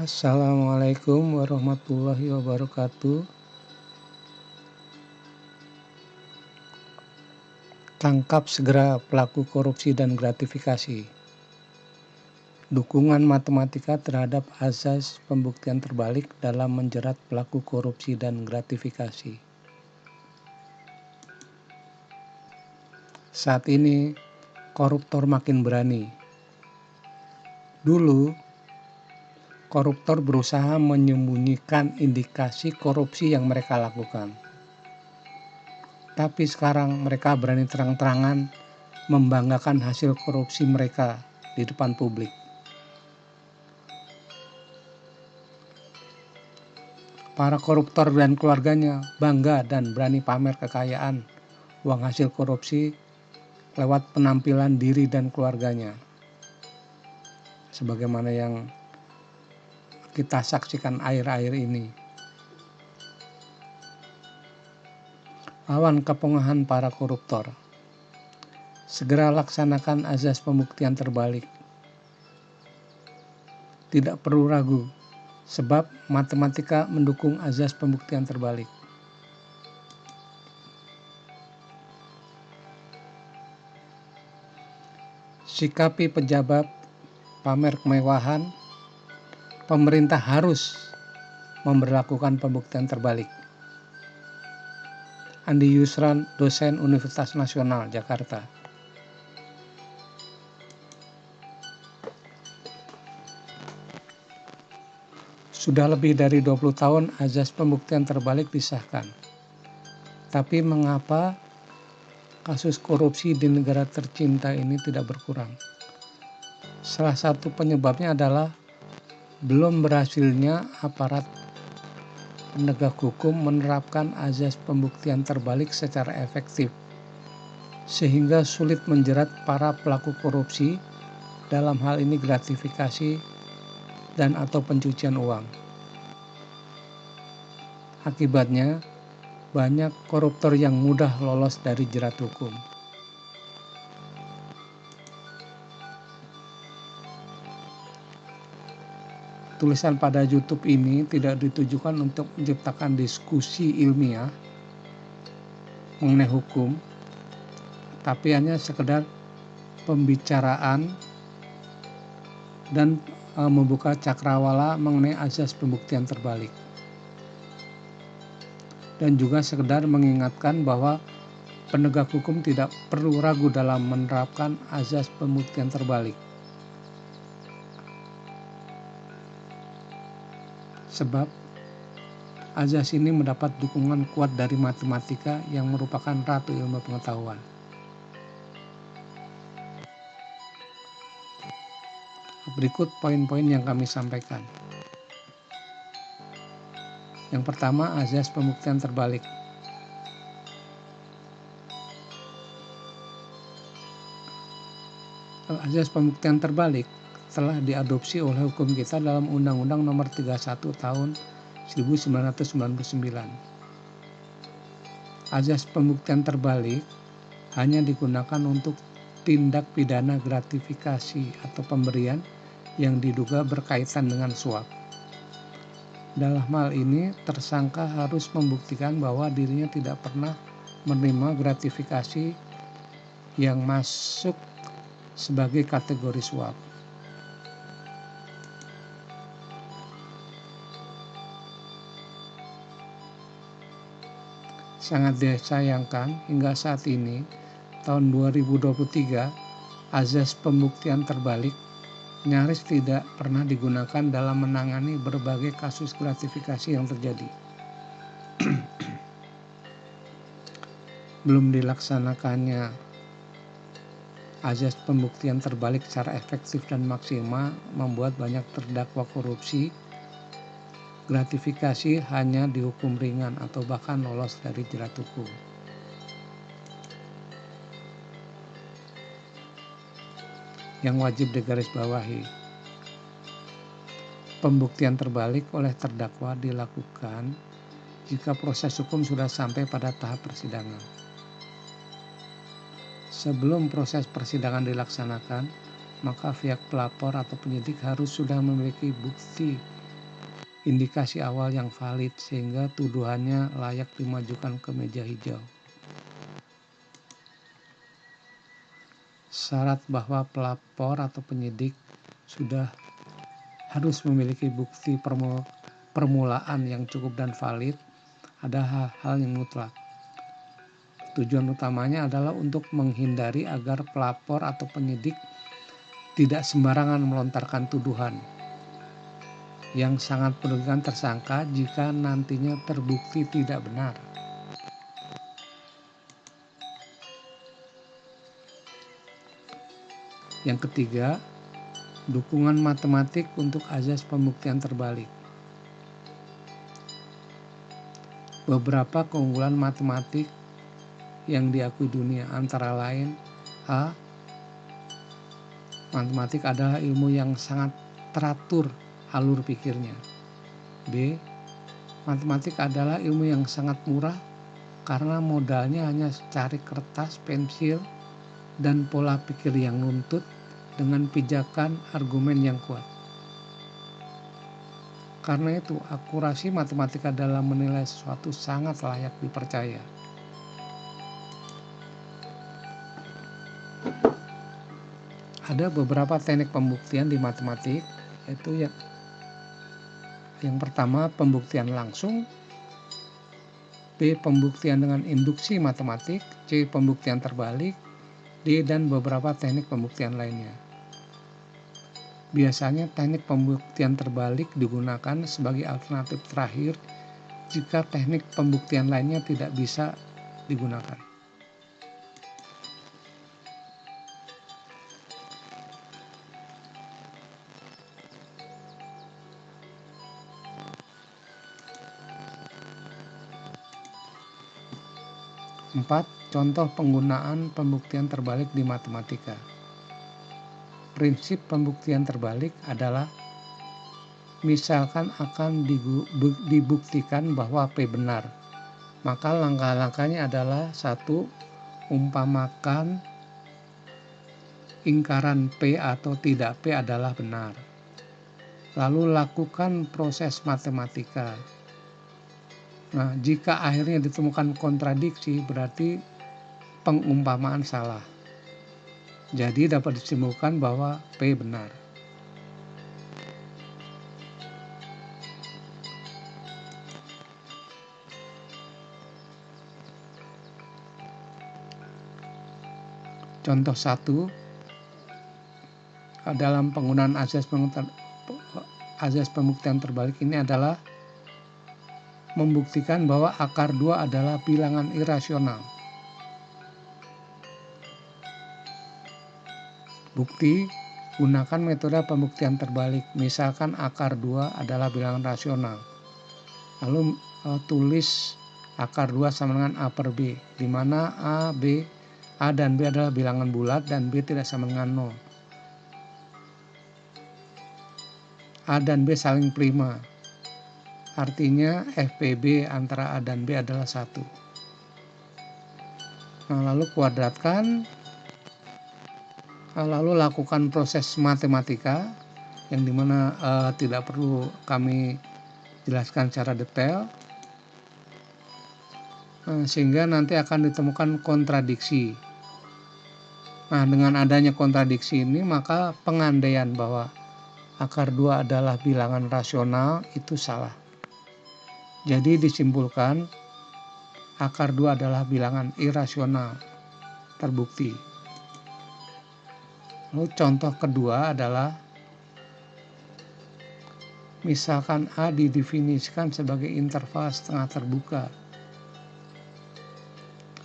Assalamualaikum warahmatullahi wabarakatuh. Tangkap segera pelaku korupsi dan gratifikasi. Dukungan matematika terhadap azas pembuktian terbalik dalam menjerat pelaku korupsi dan gratifikasi. Saat ini, koruptor makin berani. Dulu, koruptor berusaha menyembunyikan indikasi korupsi yang mereka lakukan. Tapi sekarang mereka berani terang-terangan membanggakan hasil korupsi mereka di depan publik. Para koruptor dan keluarganya bangga dan berani pamer kekayaan uang hasil korupsi lewat penampilan diri dan keluarganya. Sebagaimana yang kita saksikan akhir-akhir ini. Lawan kepungahan para koruptor. Segera laksanakan azas pembuktian terbalik. Tidak perlu ragu, sebab matematika mendukung azas pembuktian terbalik. Sikapi pejabat pamer kemewahan, pemerintah harus memberlakukan pembuktian terbalik. Andi Yusran, dosen Universitas Nasional, Jakarta. Sudah lebih dari 20 tahun azas pembuktian terbalik disahkan. Tapi mengapa kasus korupsi di negara tercinta ini tidak berkurang? Salah satu penyebabnya adalah belum berhasilnya aparat penegak hukum menerapkan azas pembuktian terbalik secara efektif, sehingga sulit menjerat para pelaku korupsi, dalam hal ini gratifikasi dan atau pencucian uang. Akibatnya, banyak koruptor yang mudah lolos dari jerat hukum. Tulisan pada YouTube ini tidak ditujukan untuk menciptakan diskusi ilmiah mengenai hukum, tapi hanya sekedar pembicaraan dan membuka cakrawala mengenai azas pembuktian terbalik. Dan juga sekedar mengingatkan bahwa penegak hukum tidak perlu ragu dalam menerapkan azas pembuktian terbalik. Sebab azas ini mendapat dukungan kuat dari matematika yang merupakan ratu ilmu pengetahuan. Berikut poin-poin yang kami sampaikan. Yang pertama, azas pembuktian terbalik. Azas pembuktian terbalik telah diadopsi oleh hukum kita dalam Undang-Undang Nomor 31 Tahun 1999. Azas pembuktian terbalik hanya digunakan untuk tindak pidana gratifikasi atau pemberian yang diduga berkaitan dengan suap. Dalam hal ini, tersangka harus membuktikan bahwa dirinya tidak pernah menerima gratifikasi yang masuk sebagai kategori suap. Sangat disayangkan hingga saat ini, tahun 2023, azas pembuktian terbalik nyaris tidak pernah digunakan dalam menangani berbagai kasus gratifikasi yang terjadi. Belum dilaksanakannya azas pembuktian terbalik secara efektif dan maksimal membuat banyak terdakwa korupsi gratifikasi hanya dihukum ringan atau bahkan lolos dari jerat hukum. Yang wajib digarisbawahi, pembuktian terbalik oleh terdakwa dilakukan jika proses hukum sudah sampai pada tahap persidangan. Sebelum proses persidangan dilaksanakan, maka pihak pelapor atau penyidik harus sudah memiliki bukti indikasi awal yang valid sehingga tuduhannya layak dimajukan ke meja hijau. Syarat bahwa pelapor atau penyidik sudah harus memiliki bukti permulaan yang cukup dan valid ada hal-hal yang mutlak. Tujuan utamanya adalah untuk menghindari agar pelapor atau penyidik tidak sembarangan melontarkan tuduhan yang sangat merugikan tersangka jika nantinya terbukti tidak benar. Yang ketiga, dukungan matematik untuk azas pembuktian terbalik. Beberapa keunggulan matematik yang diakui dunia antara lain: A. Matematik adalah ilmu yang sangat teratur alur pikirnya. B. Matematik adalah ilmu yang sangat murah karena modalnya hanya cari kertas, pensil, dan pola pikir yang nuntut dengan pijakan argumen yang kuat. Karena itu, akurasi matematika dalam menilai sesuatu sangat layak dipercaya. Ada beberapa teknik pembuktian di matematik, yaitu yang pertama pembuktian langsung, B. Pembuktian dengan induksi matematik, C. Pembuktian terbalik, D. Dan beberapa teknik pembuktian lainnya. Biasanya teknik pembuktian terbalik digunakan sebagai alternatif terakhir jika teknik pembuktian lainnya tidak bisa digunakan. Empat, contoh penggunaan pembuktian terbalik di matematika. Prinsip pembuktian terbalik adalah misalkan akan dibuktikan bahwa P benar, maka langkah-langkahnya adalah 1. Umpamakan ingkaran P atau tidak P adalah benar. Lalu lakukan proses matematika. Nah, jika akhirnya ditemukan kontradiksi, berarti pengumpamaan salah. Jadi dapat disimpulkan bahwa P benar. Contoh 1 dalam penggunaan azas pembuktian terbalik ini adalah membuktikan bahwa akar 2 adalah bilangan irasional. Bukti, gunakan metode pembuktian terbalik. Misalkan akar 2 adalah bilangan rasional. Lalu tulis akar 2 sama dengan A per B, di mana A dan B adalah bilangan bulat dan B tidak sama dengan 0. A dan B saling prima. Artinya FPB antara A dan B adalah 1. Nah, lalu kuadratkan, lalu lakukan proses matematika yang dimana tidak perlu kami jelaskan secara detail, sehingga nanti akan ditemukan kontradiksi. Nah, dengan adanya kontradiksi ini maka pengandaian bahwa akar 2 adalah bilangan rasional itu salah. Jadi disimpulkan akar 2 adalah bilangan irasional, terbukti. Lalu contoh kedua adalah misalkan A didefinisikan sebagai interval setengah terbuka,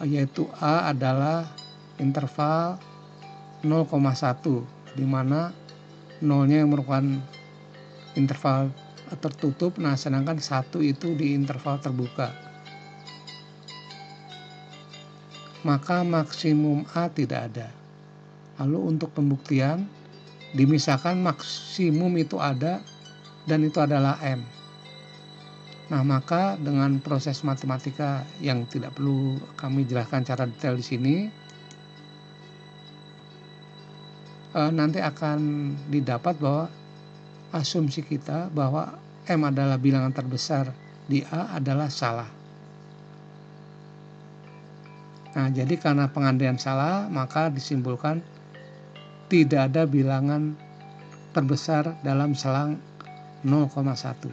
yaitu A adalah interval 0,1, di mana 0-nya yang merupakan interval tertutup, nah sedangkan 1 itu di interval terbuka. Maka maksimum A tidak ada. Lalu untuk pembuktian, dimisalkan maksimum itu ada dan itu adalah M. Nah, maka dengan proses matematika yang tidak perlu kami jelaskan secara detail di sini, nanti akan didapat bahwa asumsi kita bahwa M adalah bilangan terbesar di A adalah salah. Nah, jadi karena pengandaian salah, maka disimpulkan tidak ada bilangan terbesar dalam selang 0,1.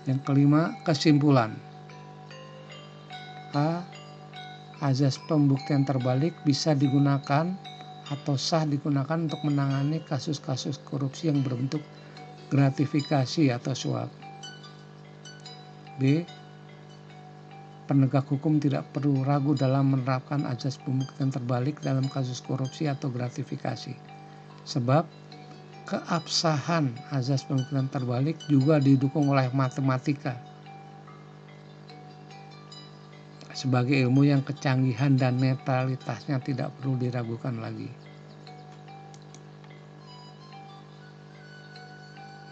Yang kelima, kesimpulan. A. Azas pembuktian terbalik bisa digunakan atau sah digunakan untuk menangani kasus-kasus korupsi yang berbentuk gratifikasi atau suap. B. Penegak hukum tidak perlu ragu dalam menerapkan azas pembuktian terbalik dalam kasus korupsi atau gratifikasi, sebab keabsahan azas pembuktian terbalik juga didukung oleh matematika sebagai ilmu yang kecanggihan dan netralitasnya tidak perlu diragukan lagi.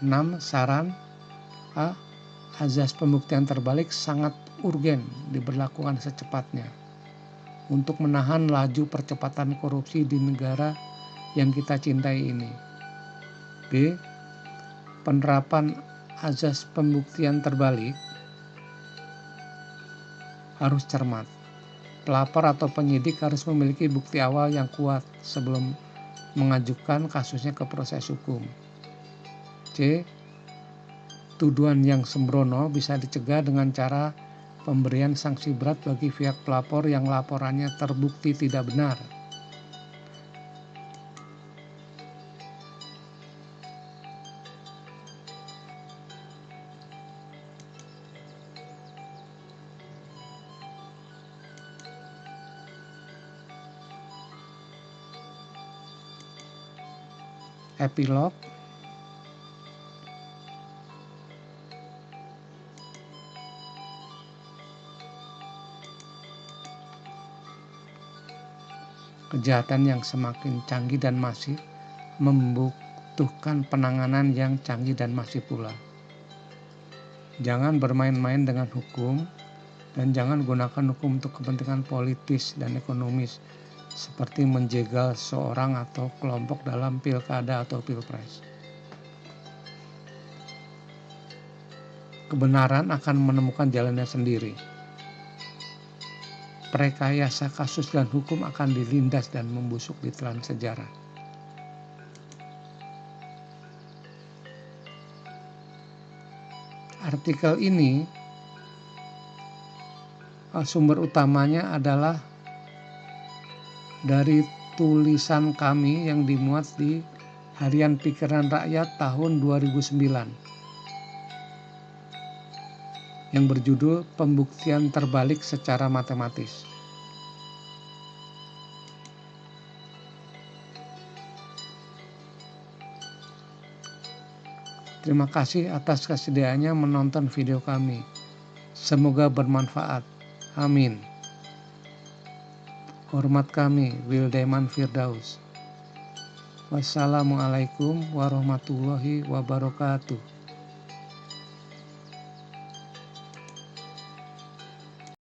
6. Saran. A. Azas pembuktian terbalik sangat urgen diberlakukan secepatnya untuk menahan laju percepatan korupsi di negara yang kita cintai ini. B. Penerapan azas pembuktian terbalik harus cermat. Pelapor atau penyidik harus memiliki bukti awal yang kuat sebelum mengajukan kasusnya ke proses hukum. C. Tuduhan yang sembrono bisa dicegah dengan cara pemberian sanksi berat bagi pihak pelapor yang laporannya terbukti tidak benar. Epilog. Kejahatan yang semakin canggih dan masif membutuhkan penanganan yang canggih dan masif pula. Jangan bermain-main dengan hukum dan jangan gunakan hukum untuk kepentingan politis dan ekonomis seperti menjegal seorang atau kelompok dalam pilkada atau pilpres. Kebenaran akan menemukan jalannya sendiri. Rekayasa kasus dan hukum akan dilindas dan membusuk di telan sejarah. Artikel ini sumber utamanya adalah dari tulisan kami yang dimuat di Harian Pikiran Rakyat tahun 2009 yang berjudul Pembuktian Terbalik Secara Matematis. Terima kasih atas kesediaannya menonton video kami. Semoga bermanfaat. Amin. Hormat kami, Wildeman Firdaus. Wassalamualaikum warahmatullahi wabarakatuh.